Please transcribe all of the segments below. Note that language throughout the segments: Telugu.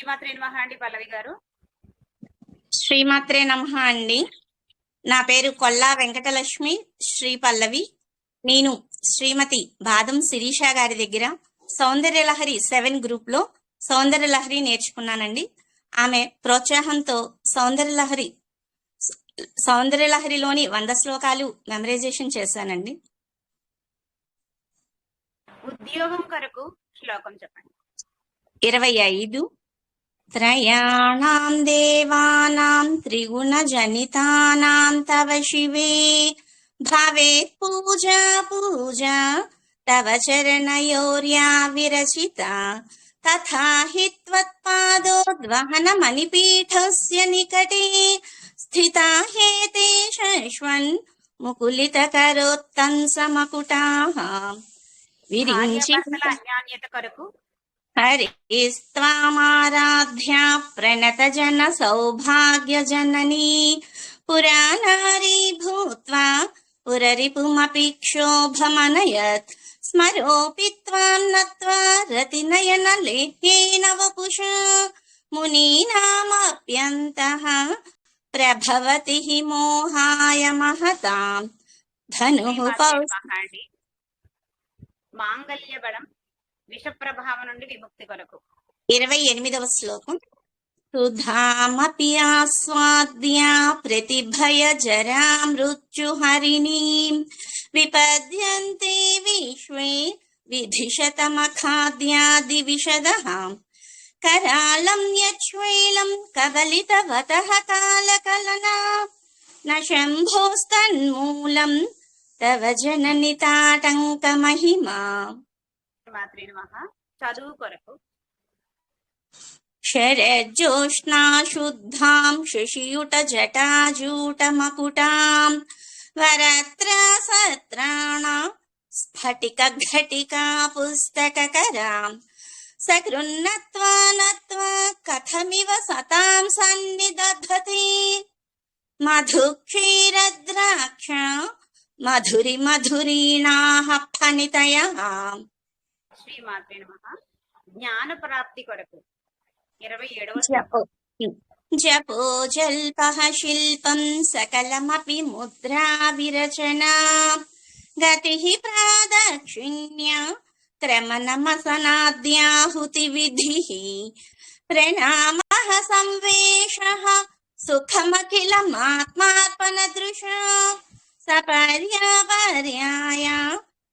శ్రీమాత్రే నమః అండి పల్లవి గారు. శ్రీమాత్రే నమః అండి. నా పేరు కొల్లా వెంకటలక్ష్మి శ్రీ పల్లవి. నేను శ్రీమతి బాదం శిరీష గారి దగ్గర సౌందర్యలహరి 7 గ్రూప్ లో సౌందర్యలహరి నేర్చుకున్నానండి. ఆమె ప్రోత్సాహంతో సౌందర్యలహరిలోని 100 శ్లోకాలు మెమరైజేషన్ చేశానండి. ఉద్యోగం కొరకు శ్లోకం చెప్పండి. 25 త్రయాణాం దేవానాం త్రిగుణజనితానాం తవ శివే భవేత్ పూజా పూజా తవ చరణయోర్యా విరచిత తథా హి త్వత్పాదోద్వహనమణిపీఠస్య నికటే స్థితా హేతే శశ్వన్ ముకులితకరోత్తం సమకుటాః విరించి భార్యాభర్తల అన్యోన్యత కొరకు హరిస్త్వామారాధ్యా ప్రణత జన సౌభాగ్య జననీ పురానారీ భూత్వా పురరిపుమపి క్షోభమనయత్ స్మరోపి త్వాం నత్వా రతినయన లేహ్యేన వపుషా మునీనామప్యంతః ప్రభవతి హి మోహాయ మహతాం ధనుః అండి. మాంగళ్య బలం విష ప్రభావం నుండి విముక్తి కొరకు 28వ శ్లోకం. సుధామపి ఆస్వాద్య ప్రతిభయ జరా మృత్యుహరిణీం విపద్యంతే విశ్వే విధిశతమఖాద్యాది విశదః కరాళం యచ్వేళం కదలితవతః కాలకలనా న శంభోస్తన్మూలం తవ జనని తాటంక మహిమా. మాత్రే నమః. చదువు కొరకు శరజ్యోష్ణా శుద్ధాం శశియుట జటాజూట మకుటాం వరత్రా సత్రాణ స్ఫటిక ఘటికా పుస్తకకరాం సకృన్నత్వా నత్వా కథమివ సతాం సన్నిదధతి మధుక్షీరద్రాక్ష మధురి మధురీణాః ఫణితయః. శ్రీమాత్రే నమః. జ్ఞాన ప్రాప్తి కొరకు 27వ జపో జల్పః శిల్పం సకలమపి ముద్రా విరచనా గతిః ప్రాదక్షిణ్య క్రమనమసనాద్యాహుతి విధిః ప్రణామః సంవేషః సుఖమఖిలమాత్మార్పణదృశా సపర్యాపర్యాయ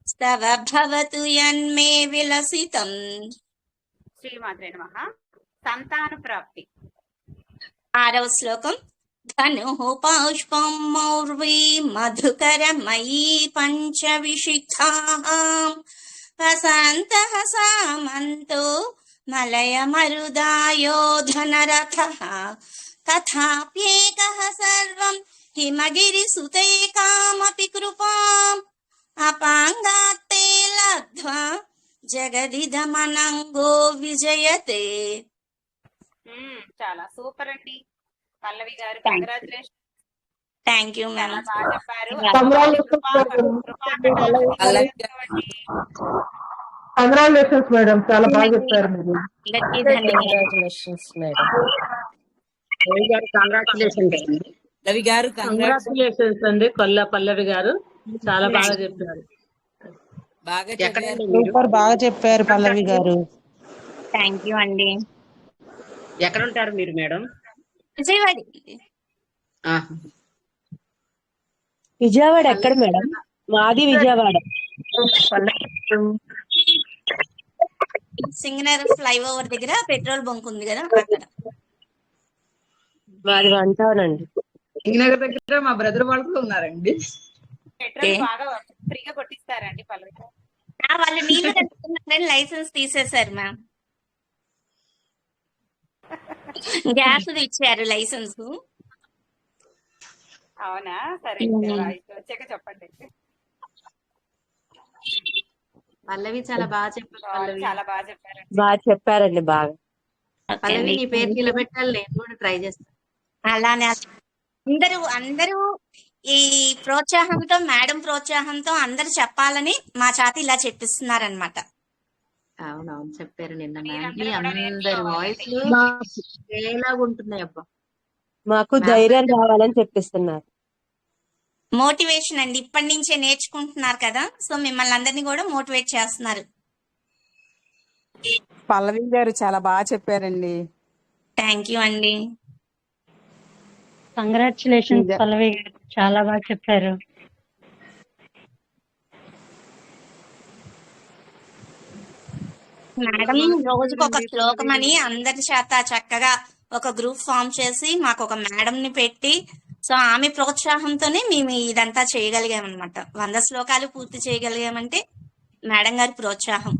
స్తవ భవతు యన్మే విలసితం. శ్రీమాత్రే నమః. సంతాన ప్రాప్తి 6వ శ్లోకం. ధనుః పౌష్పం మౌర్వీ మధుకరమయీ పంచవిశిఖాః వసంతః సామంతో మలయమరుదాయో ధనరథః తథాప్యేకః సర్వం హిమగిరిసుతే కామపి కృపాం అపాంగాత్తే లబ్ధ్వా జగదిదమనంగో విజయతే. చాలా సూపర్ అండి పల్లవి గారు. కంగ్రాచులేషన్. Thank you ma'am. బాగా చెప్పారు. కంగ్రాచులేషన్స్ మేడం, చాలా బాగా చెప్పారు మీరు. Congratulations madam. రవి గారు కంగ్రాచులేషన్స్ అండి. కొల్లా పల్లవి గారు చాలా బాగా చెప్పారు. సూపర్ బాగా చెప్పారు పల్లవి గారు. థ్యాంక్ యూ అండి. ఎక్కడ ఉంటారు మీరు మేడం? విజయవాడ. విజయవాడ ఎక్కడ మేడం? మాది విజయవాడ. సింగనగర్ ఫ్లైఓవర్ దగ్గర పెట్రోల్ బంక్ ఉంది కదా అక్కడ. మాది అంటానండి. సింగనగర్ దగ్గర మా బ్రదర్ వాళ్ళు కూడా ఉన్నారండి. పెట్రోల్ బాగా ఫ్రీగా కొట్టిస్తారండి పల్లవి గారు. వాళ్ళు నీళ్లు కట్టుకున్నారని లైసెన్స్ తీసేశారు మ్యామ్. గ్యాస్ ఇచ్చారు లైసెన్స్. అవునా? సరే వచ్చాక చెప్పండి. పల్లవి చాలా బాగా చెప్పారు. చాలా బాగా చెప్పారు. బాగా చెప్పారండి. బాగా పల్లవి నీ పేరు నిలబెట్టాలి, నేను కూడా ట్రై చేస్తాను. అలానే అందరూ ఈ ప్రోత్సాహంతో, మేడం ప్రోత్సాహంతో అందరు చెప్పాలని మా చేత ఇలా చెప్పిస్తున్నారనమాట. అవునవును చెప్పారు నిన్న మ్యామ్. మీరందరూ మీ కూడా అందరి నేర్చుకోవాలండి. వాయిస్లు ఏలాగా ఉంటున్నాయి అబ్బా. మాకు మ్యామ్ ధైర్యం గారు రావాలని చెప్పిస్తున్నారు. మోటివేషన్ అండి, ఇప్పటి నుంచే నేర్చుకుంటున్నారు కదా, సో మిమ్మల్ని అందరినీ కూడా మోటివేట్ చేస్తున్నారు. పల్లవి గారు చాలా బాగా చెప్పారండి. థ్యాంక్ యూ అండి. కంగ్రాచులేషన్స్ నిజ- పల్లవి గారు, చాలా బాగా చెప్పారు. మేడం రోజుకు ఒక శ్లోకం అని అందరి చేత చక్కగా ఒక గ్రూప్ ఫామ్ చేసి మాకు ఒక మేడం ని పెట్టి, సో ఆమె ప్రోత్సాహంతోనే మేము ఇదంతా చేయగలిగామన్నమాట. 100 శ్లోకాలు పూర్తి చేయగలిగామంటే మేడం గారి ప్రోత్సాహం.